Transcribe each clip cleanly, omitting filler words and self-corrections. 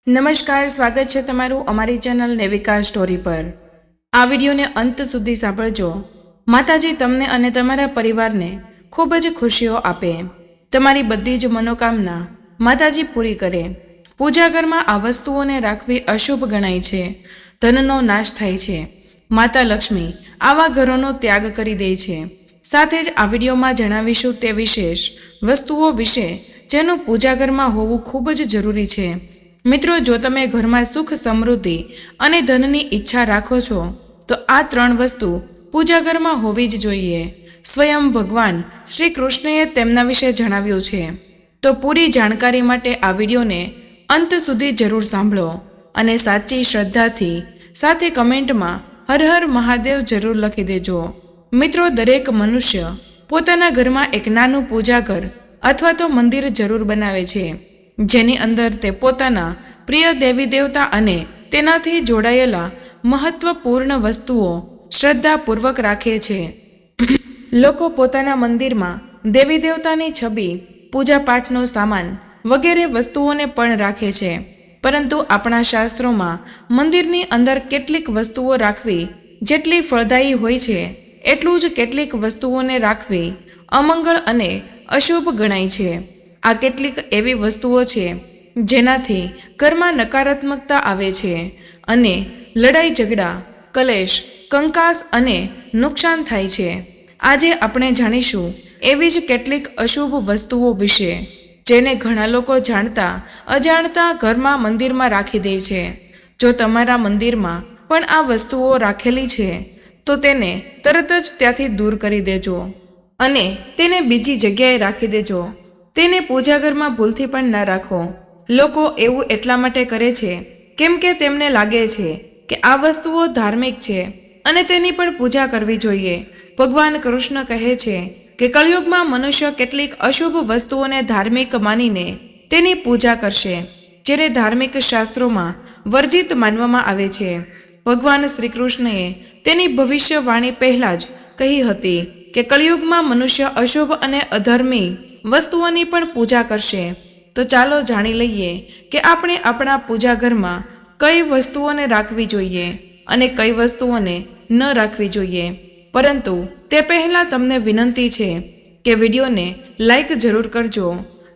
નમસ્કાર, સ્વાગત છે તમારું અમારી ચેનલ નેવિકા સ્ટોરી પર। આ વિડીયોને અંત સુધી સાંભળજો। માતાજી તમને અને તમારા પરિવારને ખૂબ જ ખુશીઓ આપે, તમારી બધી જ મનોકામના માતાજી પૂરી કરે। પૂજા ઘરમાં આ વસ્તુઓને રાખવી અશુભ ગણાય છે, ધનનો નાશ થાય છે। માતા લક્ષ્મી આવા ઘરોનો ત્યાગ કરી દે છે। સાથે જ આ વિડીયોમાં જણાવીશું તે વિશેષ વસ્તુઓ વિશે જેનું પૂજા ઘરમાં હોવું ખૂબ જ જરૂરી છે। મિત્રો, જો તમે ઘરમાં સુખ, સમૃદ્ધિ અને ધનની ઈચ્છા રાખો છો તો આ 3 વસ્તુ પૂજા ઘરમાં હોવી જ જોઈએ। સ્વયં ભગવાન શ્રી કૃષ્ણએ તેમના વિશે જણાવ્યું છે। તો પૂરી જાણકારી માટે આ વિડીયોને અંત સુધી જરૂર સાંભળો અને સાચી શ્રદ્ધાથી સાથે કમેન્ટમાં હર હર મહાદેવ જરૂર લખી દેજો। મિત્રો, દરેક મનુષ્ય પોતાના ઘરમાં એક નાનું પૂજા ઘર અથવા તો મંદિર જરૂર બનાવે છે, જેની અંદર તે પોતાના પ્રિય દેવી દેવતા અને તેનાથી જોડાયેલા મહત્વપૂર્ણ વસ્તુઓ શ્રદ્ધાપૂર્વક રાખે છે। લોકો પોતાના મંદિરમાં દેવી દેવતાની છબી, પૂજા પાઠનો સામાન વગેરે વસ્તુઓને પણ રાખે છે, પરંતુ આપણા શાસ્ત્રોમાં મંદિરની અંદર કેટલીક વસ્તુઓ રાખવી જેટલી ફળદાયી હોય છે, એટલું જ કેટલીક વસ્તુઓને રાખવી અમંગળ અને અશુભ ગણાય છે। આ કેટલીક એવી વસ્તુઓ છે જેનાથી ઘરમાં નકારાત્મકતા આવે છે અને લડાઈ ઝઘડા, કલેશ, કંકાસ અને નુકસાન થાય છે। આજે આપણે જાણીશું એવી જ કેટલીક અશુભ વસ્તુઓ વિશે જેને ઘણા લોકો જાણતા અજાણતા ઘરમાં મંદિરમાં રાખી દે છે। જો તમારા મંદિરમાં પણ આ વસ્તુઓ રાખેલી છે તો તેને તરત જ ત્યાંથી દૂર કરી દેજો અને તેને બીજી જગ્યાએ રાખી દેજો। તેને પૂજા ઘરમાં ભૂલથી પણ ના રાખો। લોકો એવું એટલા માટે કરે છે કેમ કે તેમને લાગે છે કે આ વસ્તુઓ ધાર્મિક છે અને તેની પણ પૂજા કરવી જોઈએ। ભગવાન કૃષ્ણ કહે છે કે કળિયુગમાં મનુષ્ય કેટલીક અશુભ વસ્તુઓને ધાર્મિક માનીને તેની પૂજા કરશે, જેને ધાર્મિક શાસ્ત્રોમાં વર્જિત માનવામાં આવે છે। ભગવાન શ્રી કૃષ્ણએ તેની ભવિષ્યવાણી પહેલાં જ કહી હતી કે કળિયુગમાં મનુષ્ય અશુભ અને અધર્મી વસ્તુઓની પણ પૂજા કરશે। તો ચાલો જાણી લઈએ કે આપણે આપણા પૂજા ઘરમાં કઈ વસ્તુઓને રાખવી જોઈએ અને કઈ વસ્તુઓને ન રાખવી જોઈએ। પરંતુ તે પહેલાં તમને વિનંતી છે કે વિડીયોને લાઈક જરૂર કરજો,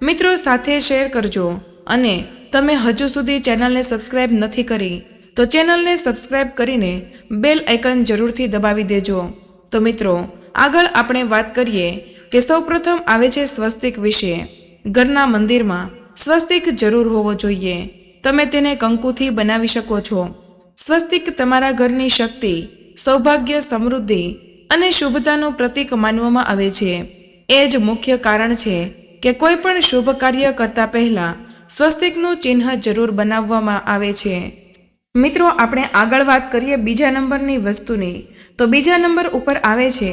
મિત્રો સાથે શેર કરજો અને તમે હજુ સુધી ચેનલને સબસ્ક્રાઈબ નથી કરી તો ચેનલને સબસ્ક્રાઈબ કરીને બેલ આઇકન જરૂરથી દબાવી દેજો। તો મિત્રો, આગળ આપણે વાત કરીએ કે સૌપ્રથમ આવે છે સ્વસ્તિક વિશે। ઘરના મંદિરમાં સ્વસ્તિક જરૂર હોવો જોઈએ। તમે તેને કંકુથી બનાવી શકો છો। સ્વસ્તિક તમારા ઘરની શક્તિ, સૌભાગ્ય, સમૃદ્ધિ અને શુભતાનું પ્રતીક માનવામાં આવે છે। એ જ મુખ્ય કારણ છે કે કોઈ પણ શુભ કાર્ય કરતા પહેલા સ્વસ્તિકનું ચિહ્ન જરૂર બનાવવામાં આવે છે। મિત્રો, આપણે આગળ વાત કરીએ બીજા નંબરની વસ્તુની। તો બીજા નંબર ઉપર આવે છે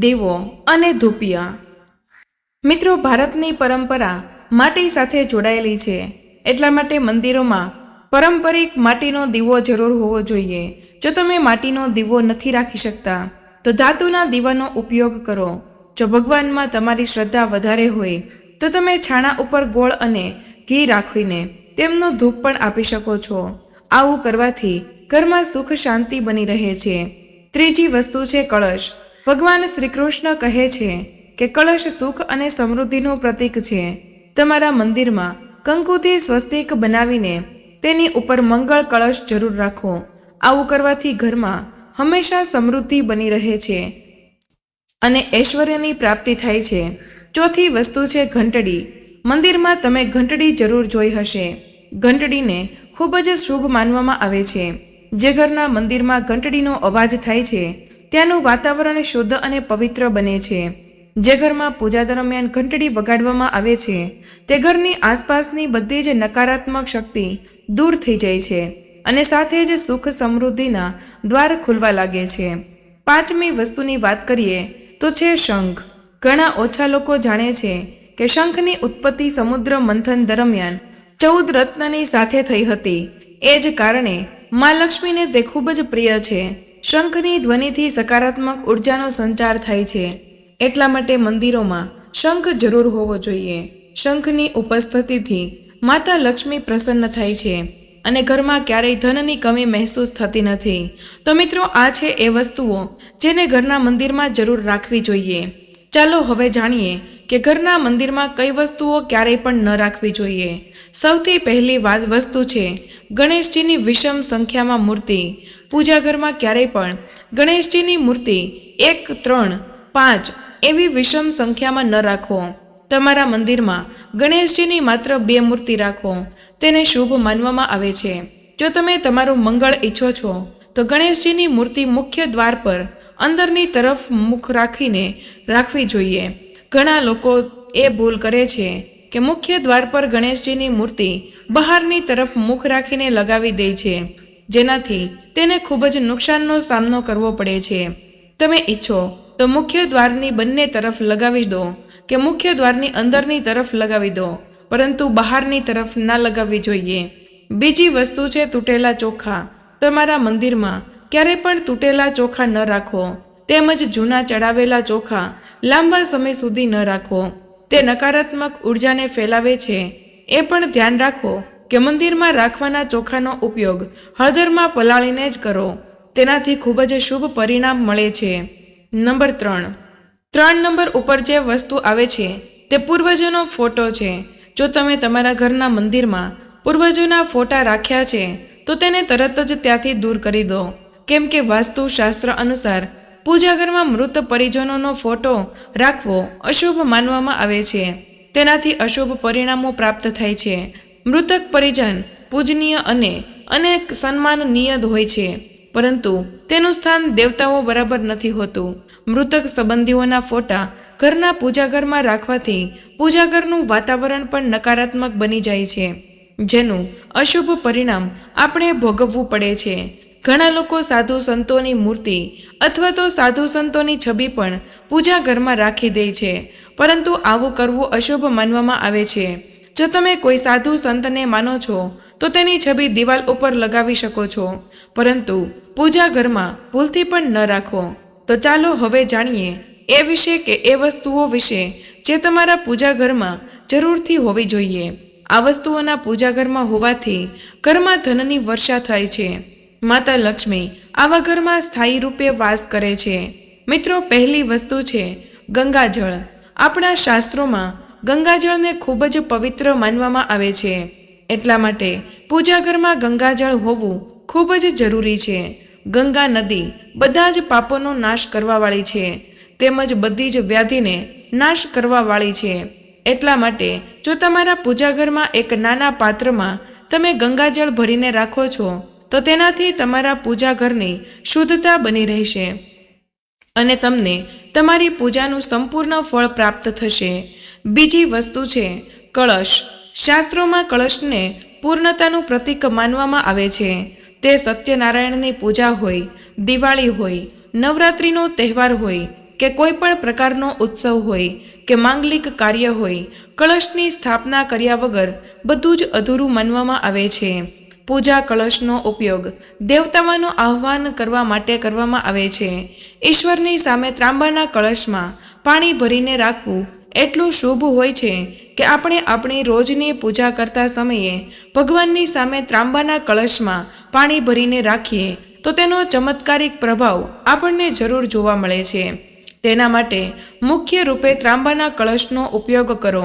દીવો અને ધૂપિયા। મિત્રો, ભારતની પરંપરા માટી સાથે જોડાયેલી છે, એટલા માટે મંદિરોમાં પારંપરિક માટીનો દીવો જરૂર હોવો જોઈએ। જો તમે માટીનો દીવો નથી રાખી શકતા તો ધાતુના દીવાનો ઉપયોગ કરો। જો ભગવાનમાં તમારી શ્રદ્ધા વધારે હોય તો તમે છાણા ઉપર ગોળ અને ઘી રાખીને તેમનો ધૂપ પણ આપી શકો છો। આવું કરવાથી ઘરમાં સુખ શાંતિ બની રહે છે। ત્રીજી વસ્તુ છે કળશ। ભગવાન શ્રી કૃષ્ણ કહે છે કે કળશ સુખ અને સમૃદ્ધિનું પ્રતીક છે। તમારા મંદિરમાં કંકુથી સ્વસ્તિક બનાવીને તેની ઉપર મંગળ કળશ જરૂર રાખો। આવું કરવાથી ઘરમાં હંમેશા સમૃદ્ધિ બની રહે છે અને ઐશ્વર્યની પ્રાપ્તિ થાય છે। ચોથી વસ્તુ છે ઘંટડી। મંદિરમાં તમે ઘંટડી જરૂર જોઈ હશે। ઘંટડીને ખૂબ જ શુભ માનવામાં આવે છે। જે ઘરના મંદિરમાં ઘંટડીનો અવાજ થાય છે ત્યાંનું વાતાવરણ શુદ્ધ અને પવિત્ર બને છે। જે ઘરમાં પૂજા દરમિયાન ઘંટડી વગાડવામાં આવે છે તે ઘરની આસપાસની બધી જ નકારાત્મક શક્તિ દૂર થઈ જાય છે અને સાથે જ સુખ સમૃદ્ધિના દ્વાર ખુલવા લાગે છે। પાંચમી વસ્તુની વાત કરીએ તો છે શંખ। ઘણા ઓછા લોકો જાણે છે કે શંખની ઉત્પત્તિ સમુદ્ર મંથન દરમિયાન 14 રત્નની સાથે થઈ હતી। એ જ કારણે મા લક્ષ્મીને તે ખૂબ જ પ્રિય છે। શંખની ધ્વનિથી સકારાત્મક ઉર્જાનો સંચાર થાય છે, એટલા માટે મંદિરોમાં શંખ જરૂર હોવો જોઈએ। શંખની ઉપસ્થિતિથી માતા લક્ષ્મી પ્રસન્ન થાય છે। અને ઘરમાં ક્યારેય ધનની કમી મહેસૂસ થતી નથી. તો મિત્રો, આ છે એ વસ્તુઓ જેને ઘરના મંદિરમાં જરૂર રાખવી જોઈએ. ચાલો હવે જાણીએ કે ઘરના મંદિરમાં કઈ વસ્તુઓ ક્યારેય પણ ન રાખવી જોઈએ. સૌથી પહેલી વસ્તુ છે ગણેશજીની વિષમ સંખ્યામાં મૂર્તિ. પૂજા ઘરમાં ક્યારેય પણ ગણેશજીની મૂર્તિ 1, 3, 5 એવી વિષમ સંખ્યામાં ન રાખો. તમારા મંદિરમાં ગણેશજીની માત્ર 2 મૂર્તિ રાખો. તેને શુભ માનવામાં આવે છે. જો તમે તમારું મંગળ ઈચ્છો છો તો ગણેશજીની મૂર્તિ મુખ્ય દ્વાર પર અંદરની તરફ મુખ રાખીને રાખવી જોઈએ. ઘણા લોકો એ ભૂલ કરે છે કે મુખ્ય દ્વાર પર ગણેશજીની મૂર્તિ બહારની તરફ મુખ રાખીને લગાવી દે છે, જેનાથી તેને ખૂબ જ નુકસાનનો સામનો કરવો પડે છે. તમે ઈચ્છો તો મુખ્ય દ્વારની બંને તરફ લગાવી દો કે મુખ્ય દ્વારની અંદરની તરફ લગાવી દો, પરંતુ બહારની તરફ ના લગાવવી જોઈએ. બીજી વસ્તુ છે તૂટેલા ચોખા. તમારા મંદિરમાં ક્યારે પણ તૂટેલા ચોખા ન રાખો, તેમજ જૂના ચડાવેલા ચોખા લાંબા સમય સુધી ન રાખો. તે નકારાત્મક ઉર્જાને ફેલાવે છે. એ પણ ધ્યાન રાખો કે મંદિરમાં રાખવાના ચોખાનો ઉપયોગ હળદરમાં પલાળીને જ કરો. તેનાથી ખૂબ જ શુભ પરિણામ મળે છે. નંબર 3 નંબર ઉપર જે વસ્તુ આવે છે તે પૂર્વજોનો ફોટો છે. જો તમે તમારા ઘરના મંદિરમાં પૂર્વજોના ફોટા રાખ્યા છે તો તેને તરત જ ત્યાંથી દૂર કરી દો, કેમ કે વાસ્તુશાસ્ત્ર અનુસાર પૂજા ઘરમાં મૃત પરિજનોનો ફોટો રાખવો અશુભ માનવામાં આવે છે. તેનાથી અશુભ પરિણામો પ્રાપ્ત થાય છે. મૃતક પરિજન પૂજનીય અને અનેક સન્માનનીય હોય છે, પરંતુ તેનું સ્થાન દેવતાઓ બરાબર નથી હોતું. મૃતક સંબંધીઓના ફોટા ઘરના પૂજા ઘરમાં રાખવાથી પૂજા ઘરનું વાતાવરણ પણ નકારાત્મક બની જાય છે, જેનું અશુભ પરિણામ આપણે ભોગવવું પડે છે. ઘણા લોકો સાધુ સંતોની મૂર્તિ અથવા તો સાધુ સંતોની છબી પણ પૂજા ઘરમાં રાખી દે છે, પરંતુ આવું કરવું અશુભ માનવામાં આવે છે. જો તમે કોઈ સાધુ સંતને માનો છો તો તેની છબી દિવાલ ઉપર લગાવી શકો છો, પરંતુ પૂજા ઘરમાં ભૂલથી પણ ન રાખો. તો ચાલો હવે જાણીએ એ વિશે કે એ વસ્તુઓ વિશે જે તમારા પૂજા ઘરમાં જરૂરથી હોવી જોઈએ. આ વસ્તુઓના પૂજા ઘરમાં હોવાથી ઘરમાં ધનની વર્ષા થાય છે. માતા લક્ષ્મી આવા ઘરમાં સ્થાયી રૂપે વાસ કરે છે. મિત્રો, પહેલી વસ્તુ છે ગંગાજળ. આપણા શાસ્ત્રોમાં ગંગાજળને ખૂબ જ પવિત્ર માનવામાં આવે છે. એટલા માટે પૂજા ઘરમાં ગંગાજળ હોવું ખૂબ જ જરૂરી છે. ગંગા નદી બધા જ પાપોનો નાશ કરવાવાળી છે, તેમજ બધી જ વ્યાધિને નાશ કરવાવાળી છે. એટલા માટે જો તમારા પૂજા ઘરમાં એક નાના પાત્રમાં તમે ગંગાજળ ભરીને રાખો છો તો તેનાથી તમારા પૂજા ઘરની શુદ્ધતા બની રહેશે અને તમને તમારી પૂજાનું સંપૂર્ણ ફળ પ્રાપ્ત થશે. બીજી વસ્તુ છે કળશ. શાસ્ત્રોમાં કળશને પૂર્ણતાનું પ્રતીક માનવામાં આવે છે. તે સત્યનારાયણની પૂજા હોય, દિવાળી હોય, નવરાત્રિનો તહેવાર હોય કે કોઈ પણ પ્રકારનો ઉત્સવ હોય કે માંગલિક કાર્ય હોય, કળશની સ્થાપના કર્યા વગર બધું જ અધૂરું માનવામાં આવે છે. પૂજા કળશનો ઉપયોગ દેવતાઓનું આહ્વાન કરવા માટે કરવામાં આવે છે. ઈશ્વરની સામે ત્રાંબાના કળશમાં પાણી ભરીને રાખવું એટલું શુભ હોય છે કે આપણે આપણી રોજની પૂજા કરતા સમયે ભગવાનની સામે ત્રાંબાના કળશમાં પાણી ભરીને રાખીએ તો તેનો ચમત્કારિક પ્રભાવ આપણને જરૂર જોવા મળે છે. તેના માટે મુખ્ય રૂપે ત્રાંબાના કળશનો ઉપયોગ કરો.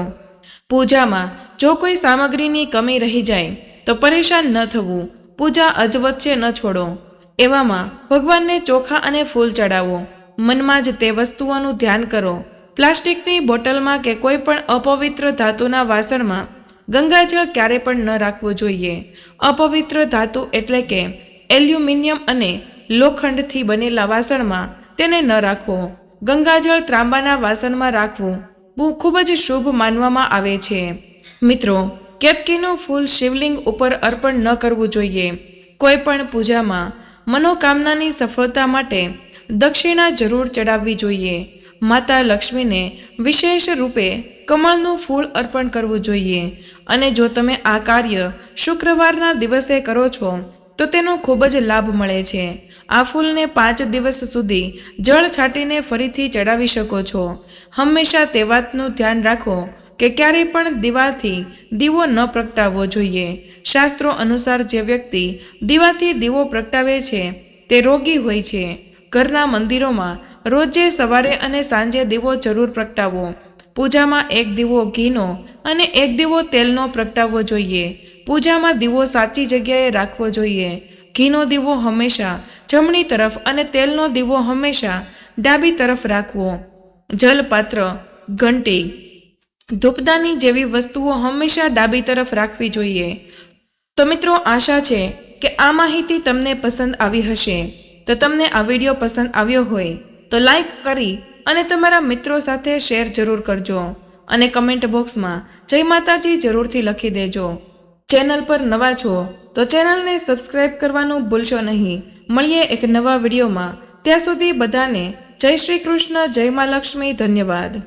પૂજામાં જો કોઈ સામગ્રીની કમી રહી જાય તો પરેશાન ન થવું. પૂજા અધવચ્ચે ન છોડો. એવામાં ભગવાનને ચોખા અને ફૂલ ચડાવો. મનમાં જ તે વસ્તુઓનું ધ્યાન કરો. પ્લાસ્ટિકની બોટલમાં કે કોઈ પણ અપવિત્ર ધાતુના વાસણમાં ગંગાજળ ક્યારે પણ ન રાખવું જોઈએ. અપવિત્ર ધાતુ એટલે કે એલ્યુમિનિયમ અને લોખંડથી બનેલા વાસણમાં તેને ન રાખવો. ગંગાજળ ત્રાંબાના વાસણમાં રાખવું ખૂબ જ શુભ માનવામાં આવે છે. મિત્રો, કેતકીનું ફૂલ શિવલિંગ ઉપર અર્પણ ન કરવું જોઈએ. કોઈ પણ પૂજામાં મનોકામનાની સફળતા માટે દક્ષિણા જરૂર ચડાવવી જોઈએ. માતા લક્ષ્મીને વિશેષ રૂપે કમળનું ફૂલ અર્પણ કરવું જોઈએ. અને જો તમે આ કાર્ય શુક્રવારના દિવસે કરો છો તો તેનો ખૂબ જ લાભ મળે છે. આ ફૂલને 5 દિવસ સુધી જળ છાંટીને ફરીથી ચડાવી શકો છો. હંમેશા તે વાતનું ધ્યાન રાખો કે ક્યારેય પણ દીવાથી દીવો ન પ્રગટાવવો જોઈએ. શાસ્ત્રો અનુસાર જે વ્યક્તિ દીવાથી દીવો પ્રગટાવે છે તે રોગી હોય છે. ઘરના મંદિરોમાં રોજે સવારે અને સાંજે દીવો જરૂર પ્રગટાવો. પૂજામાં એક દીવો ઘીનો અને એક દીવો તેલનો પ્રગટાવવો જોઈએ. પૂજામાં દીવો સાચી જગ્યાએ રાખવો જોઈએ. ઘીનો દીવો હંમેશા જમણી તરફ અને તેલનો દીવો હંમેશા ડાબી તરફ રાખવો. જલપાત્ર, ઘંટી, ધૂપદાની જેવી વસ્તુઓ હંમેશા ડાબી તરફ રાખવી જોઈએ. તો મિત્રો, આશા છે કે આ માહિતી તમને પસંદ આવી હશે. તો તમને આ વિડીયો પસંદ આવ્યો હોય તો લાઈક કરી અને તમારા મિત્રો સાથે શેર જરૂર કરજો અને કમેન્ટ બોક્સમાં જય માતાજી જરૂરથી લખી દેજો. ચેનલ પર નવા છો તો ચેનલને સબસ્ક્રાઈબ કરવાનું ભૂલશો નહીં. મળીએ એક નવા વિડીયોમાં. ત્યાં સુધી બધાને જય શ્રી કૃષ્ણ, જય મા લક્ષ્મી. ધન્યવાદ.